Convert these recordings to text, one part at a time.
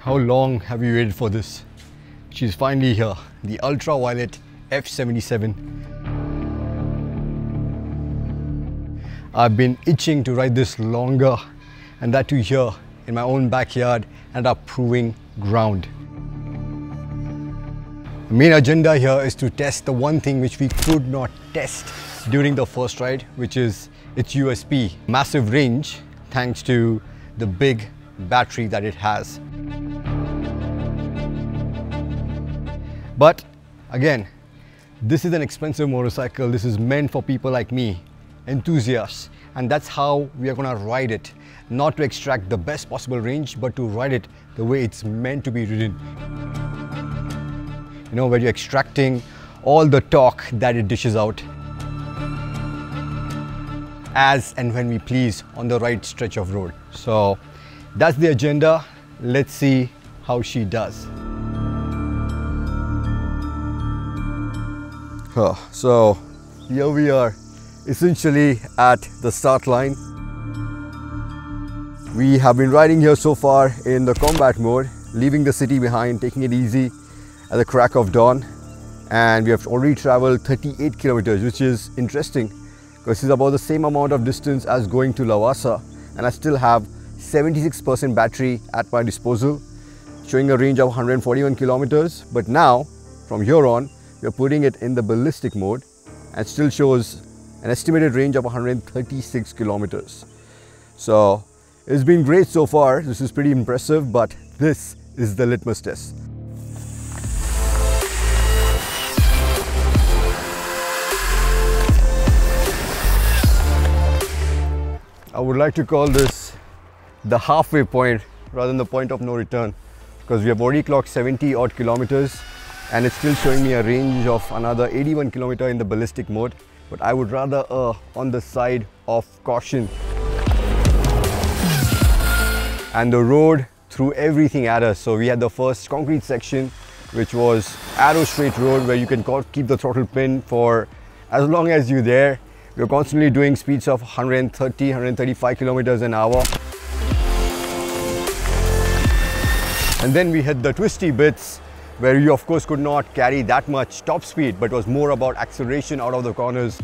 How long have you waited for this? She's finally here, the Ultraviolette F77. I've been itching to ride this longer, and that too here in my own backyard and our proving ground. The main agenda here is to test the one thing which we could not test during the first ride, which is its USP, massive range thanks to the big battery that it has. But again, this is an expensive motorcycle. This is meant for people like me, enthusiasts, and that's how we are gonna ride it. Not to extract the best possible range, but to ride it the way it's meant to be ridden. You know, where you're extracting all the torque that it dishes out as and when we please on the right stretch of road. So that's the agenda. Let's see how she does. So here we are, essentially at the start line. We have been riding here so far in the combat mode, leaving the city behind, taking it easy at the crack of dawn, and we have already traveled 38 kilometers, which is interesting because it's about the same amount of distance as going to Lavasa, and I still have 76% battery at my disposal, showing a range of 141 kilometers. But now from here on we are putting it in the ballistic mode and still shows an estimated range of 136 kilometers. So it's been great so far. This is pretty impressive, but this is the litmus test. I would like to call this the halfway point rather than the point of no return, because we have already clocked 70 odd kilometers and it's still showing me a range of another 81 kilometers in the ballistic mode, but I would rather err on the side of caution. And the road threw everything at us. So we had the first concrete section, which was arrow straight road where you can keep the throttle pin for as long as you're there. We're constantly doing speeds of 130, 135 kilometers an hour. And then we hit the twisty bits where you of course could not carry that much top speed, but it was more about acceleration out of the corners.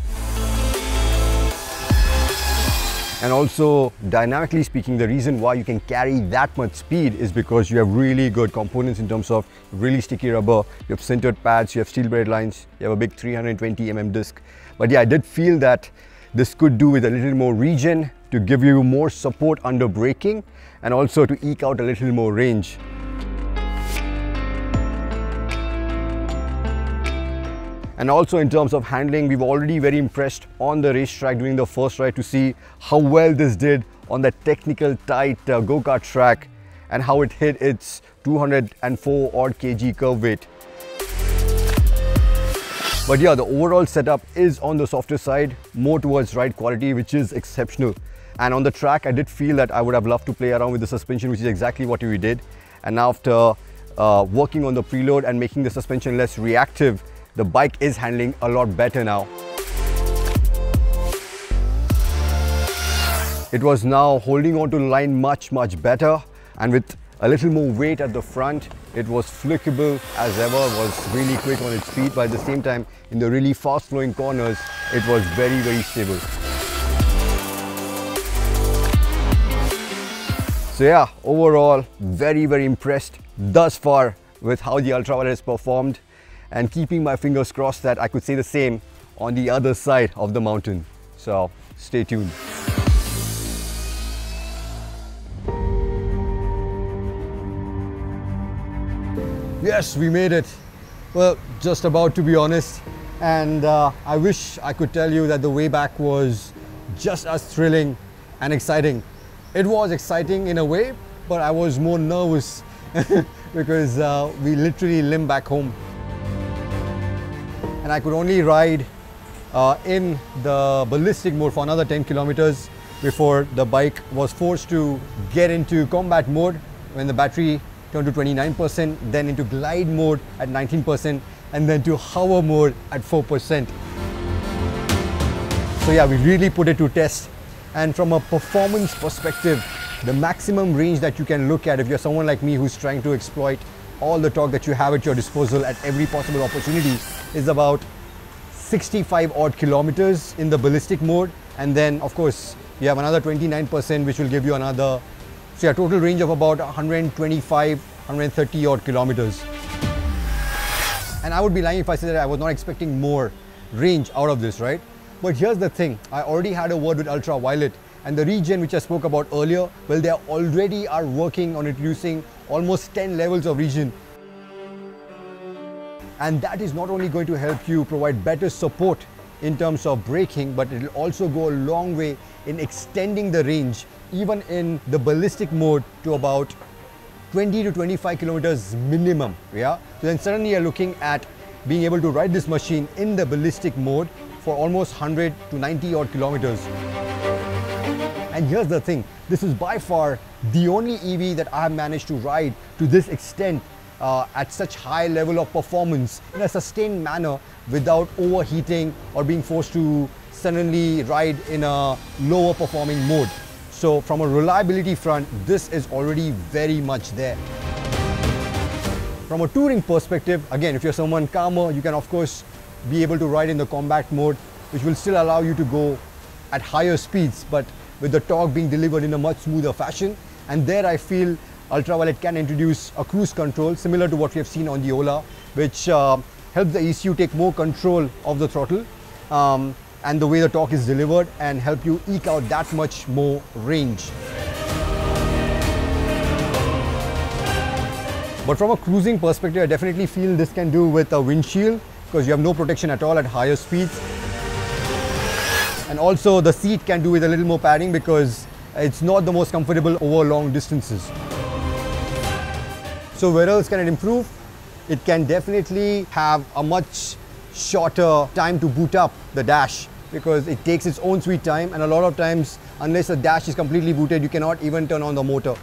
And also, dynamically speaking, the reason why you can carry that much speed is because you have really good components in terms of really sticky rubber, you have sintered pads, you have steel braid lines, you have a big 320 mm disc. But yeah, I did feel that this could do with a little more regen to give you more support under braking and also to eke out a little more range. And also in terms of handling, we were already very impressed on the racetrack during the first ride to see how well this did on that technical tight go-kart track and how it hit its 204 odd kg curve weight. But yeah, the overall setup is on the softer side, more towards ride quality, which is exceptional. And on the track, I did feel that I would have loved to play around with the suspension, which is exactly what we did. And now after working on the preload and making the suspension less reactive, the bike is handling a lot better now. It was now holding on to the line much better, and with a little more weight at the front, it was flickable as ever, was really quick on its feet, but at the same time in the really fast flowing corners it was very stable. So yeah, overall very impressed thus far with how the Ultraviolette has performed, and keeping my fingers crossed that I could say the same on the other side of the mountain. So stay tuned. Yes, we made it. Well, just about, to be honest. And I wish I could tell you that the way back was just as thrilling and exciting. It was exciting in a way, but I was more nervous because we literally limped back home. And I could only ride in the ballistic mode for another 10 kilometers before the bike was forced to get into combat mode when the battery turned to 29%, then into glide mode at 19%, and then to hover mode at 4%. So yeah, we really put it to test. And from a performance perspective, The maximum range that you can look at if you're someone like me who's trying to exploit all the torque that you have at your disposal at every possible opportunity is about 65 odd kilometers in the ballistic mode, and then of course you have another 29% which will give you another, so a total range of about 125, 130 odd kilometers. And I would be lying if I said that I was not expecting more range out of this, right? But here's the thing, I already had a word with Ultraviolette, and the regen which I spoke about earlier, well, they already are working on introducing almost 10 levels of regen. And that is not only going to help you provide better support in terms of braking, but it will also go a long way in extending the range, even in the ballistic mode, to about 20 to 25 kilometers minimum. Yeah. So then suddenly you're looking at being able to ride this machine in the ballistic mode for almost 100 to 90 odd kilometers. And here's the thing, this is by far the only EV that I have managed to ride to this extent at such high level of performance in a sustained manner without overheating or being forced to suddenly ride in a lower performing mode. So from a reliability front, this is already very much there. From a touring perspective, again, if you're someone calmer, you can of course be able to ride in the combat mode, which will still allow you to go at higher speeds, but with the torque being delivered in a much smoother fashion. And there I feel Ultraviolette can introduce a cruise control similar to what we have seen on the Ola, which helps the ECU take more control of the throttle and the way the torque is delivered, and help you eke out that much more range. But from a cruising perspective, I definitely feel this can do with a windshield, because you have no protection at all at higher speeds. And also the seat can do with a little more padding, because it's not the most comfortable over long distances. So where else can it improve? It can definitely have a much shorter time to boot up the dash, because it takes its own sweet time, and a lot of times unless the dash is completely booted, you cannot even turn on the motor.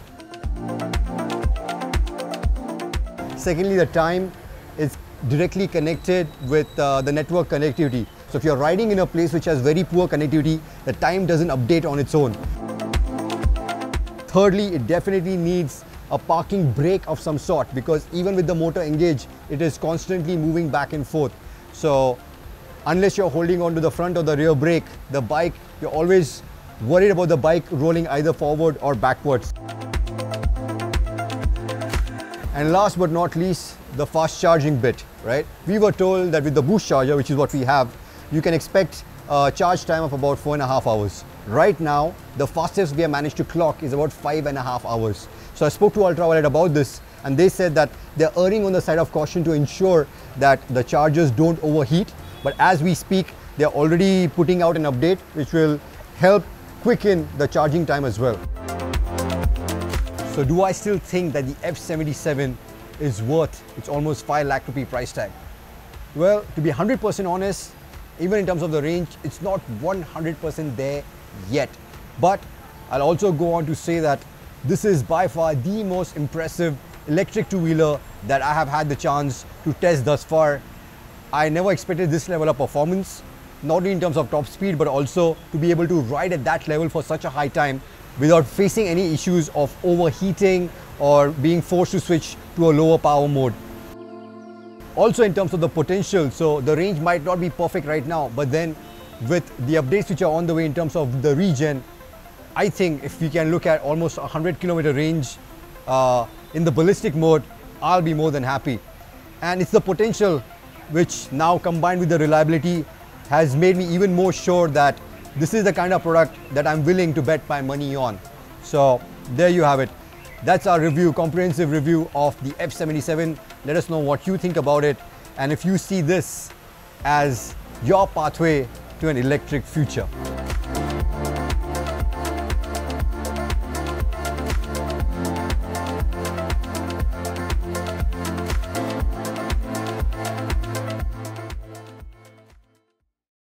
Secondly, the time is directly connected with the network connectivity. So if you're riding in a place which has very poor connectivity, the time doesn't update on its own. Thirdly, it definitely needs a parking brake of some sort, because even with the motor engaged, it is constantly moving back and forth. So unless you're holding on to the front or the rear brake, the bike, you're always worried about the bike rolling either forward or backwards. And last but not least, the fast charging bit, right? We were told that with the boost charger, which is what we have, you can expect a charge time of about 4.5 hours. Right now, the fastest we have managed to clock is about 5.5 hours. So I spoke to Ultraviolette about this, and they said that they're erring on the side of caution to ensure that the chargers don't overheat. But as we speak, they're already putting out an update which will help quicken the charging time as well. So do I still think that the F77 is worth its almost 5 lakh rupee price tag? Well, to be 100% honest, even in terms of the range, it's not 100% there yet. But I'll also go on to say that this is by far the most impressive electric two-wheeler that I have had the chance to test thus far. I never expected this level of performance, not only in terms of top speed, but also to be able to ride at that level for such a high time without facing any issues of overheating or being forced to switch to a lower power mode. Also in terms of the potential, so the range might not be perfect right now, but then with the updates which are on the way in terms of the regen, I think if we can look at almost 100 kilometer range in the ballistic mode, I'll be more than happy. And it's the potential which now combined with the reliability has made me even more sure that this is the kind of product that I'm willing to bet my money on. So there you have it. That's our review, comprehensive review of the F77. Let us know what you think about it, and if you see this as your pathway to an electric future.